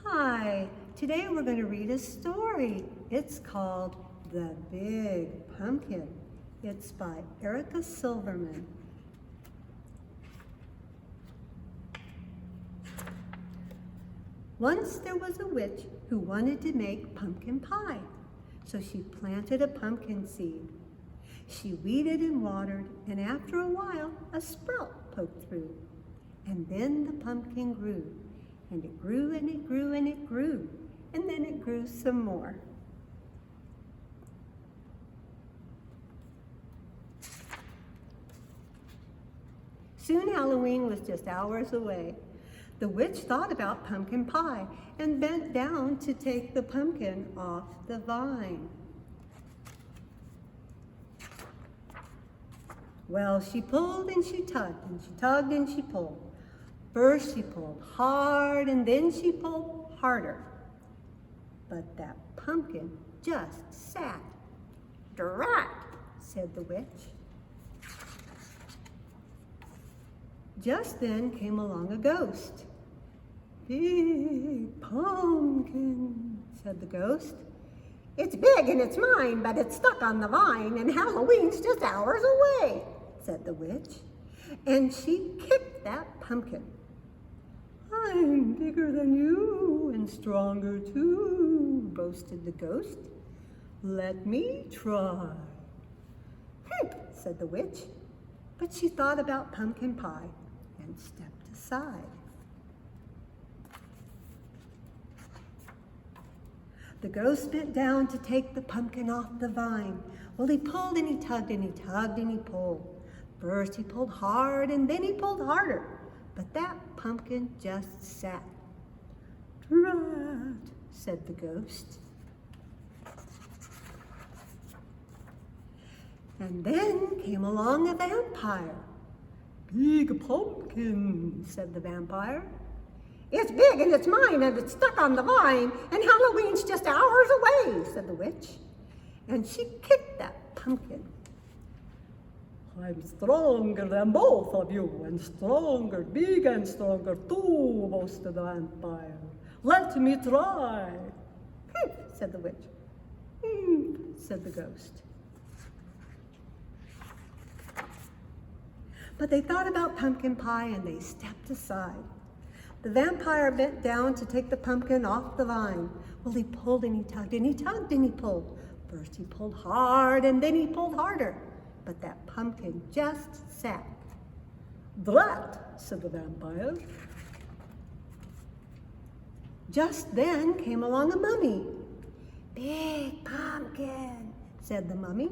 Hi, today we're going to read a story. It's called The Big Pumpkin. It's by Erica Silverman. Once there was a witch who wanted to make pumpkin pie, so she planted a pumpkin seed. She weeded and watered, and after a while, a sprout poked through. And then the pumpkin grew, and it grew and it grew and it grew, and then it grew some more. Soon Halloween was just hours away. The witch thought about pumpkin pie and bent down to take the pumpkin off the vine. Well, she pulled and she tugged and she tugged and she pulled. First she pulled hard and then she pulled harder. But that pumpkin just sat. "Drat," said the witch. Just then came along a ghost. "Big pumpkin," said the ghost. "It's big and it's mine, but it's stuck on the vine, and Halloween's just hours away," said the witch. And she kicked that pumpkin. "I'm bigger than you and stronger too," boasted the ghost. "Let me try." Said the witch, but she thought about pumpkin pie and stepped aside. The ghost bent down to take the pumpkin off the vine. Well, he pulled and he tugged and he tugged and he pulled. First he pulled hard and then he pulled harder, but that pumpkin just sat. "Drat," said the ghost. And then came along a vampire. "Big pumpkin," said the vampire. "It's big and it's mine and it's stuck on the vine, and Halloween's just hours away," said the witch. And she kicked that pumpkin. "I'm stronger than both of you, and stronger, big and stronger too," boasted the vampire. "Let me try." Said the witch. Said the ghost. But they thought about pumpkin pie and they stepped aside. The vampire bent down to take the pumpkin off the vine. Well, he pulled and he tugged and he tugged and he pulled. First he pulled hard and then he pulled harder, but that pumpkin just sat. "Drat," said the vampire. Just then came along a mummy. "Big pumpkin," said the mummy.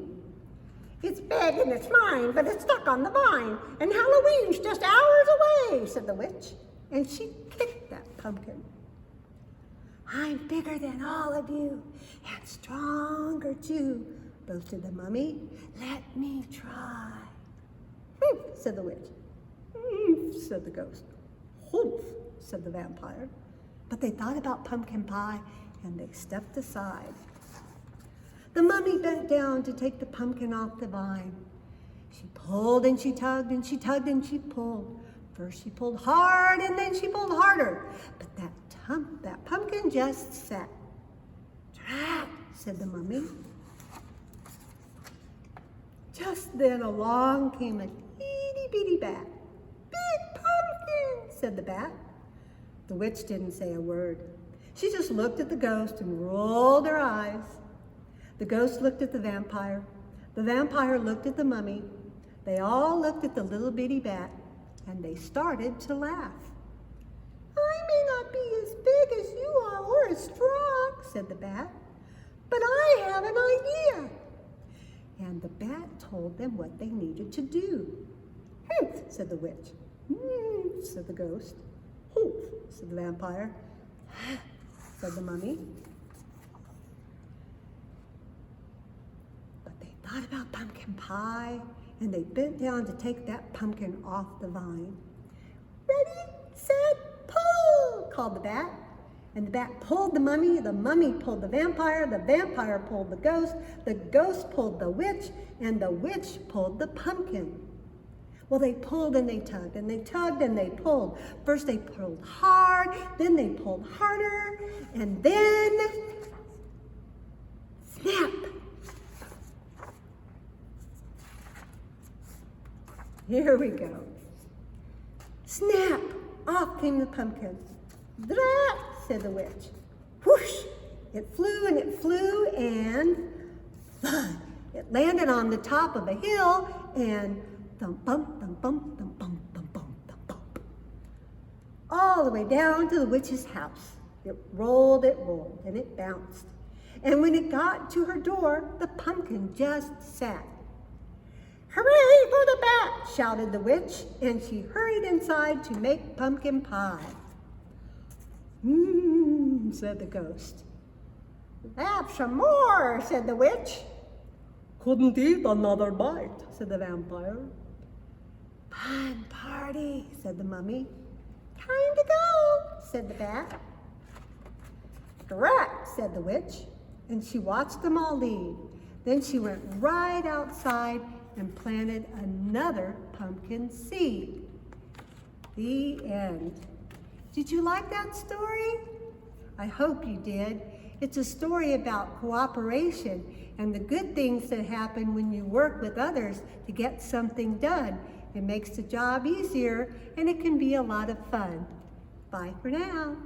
"It's big and it's mine, but it's stuck on the vine, and Halloween's just hours away," said the witch. And she kicked that pumpkin. "I'm bigger than all of you, and stronger too," boasted the mummy. "Let me try." Said the witch. Said the ghost. "Humph," said the vampire. But they thought about pumpkin pie, and they stepped aside. The mummy bent down to take the pumpkin off the vine. She pulled and she tugged and she tugged and she pulled. First she pulled hard and then she pulled harder, but that pumpkin just sat. "Drat," said the mummy. Just then along came a itty-bitty bat. "Big pumpkin," said the bat. The witch didn't say a word. She just looked at the ghost and rolled her eyes. The ghost looked at the vampire. The vampire looked at the mummy. They all looked at the little bitty bat, and they started to laugh. "I may not be as big as you are or as strong," said the bat, "but I have an idea." And the bat told them what they needed to do. Said the witch. Said the ghost. Said the vampire. Said the mummy. But they thought about pumpkin pie, and they bent down to take that pumpkin off the vine. "Ready, set, pull," called the bat. And the bat pulled the mummy pulled the vampire pulled the ghost pulled the witch pulled the pumpkin. Well, they pulled and they tugged and they tugged and they pulled. First they pulled hard, then they pulled harder, and then snap. Here we go. Snap! Off came the pumpkin. Drat, said the witch. Whoosh! It flew and thud! It landed on the top of a hill and thump bump, thump bump, thump bump, thump bump, thump bump. All the way down to the witch's house. It rolled, and it bounced. And when it got to her door, the pumpkin just sat. Hooray for the bat, shouted the witch, and she hurried inside to make pumpkin pie. Said the ghost. Have some more, said the witch. Couldn't eat another bite, said the vampire. Fun party, said the mummy. Time to go, said the bat. Correct, said the witch, and she watched them all leave. Then she went right outside and planted another pumpkin seed. The end. Did you like that story? I hope you did. It's a story about cooperation and the good things that happen when you work with others to get something done. It makes the job easier and it can be a lot of fun. Bye for now.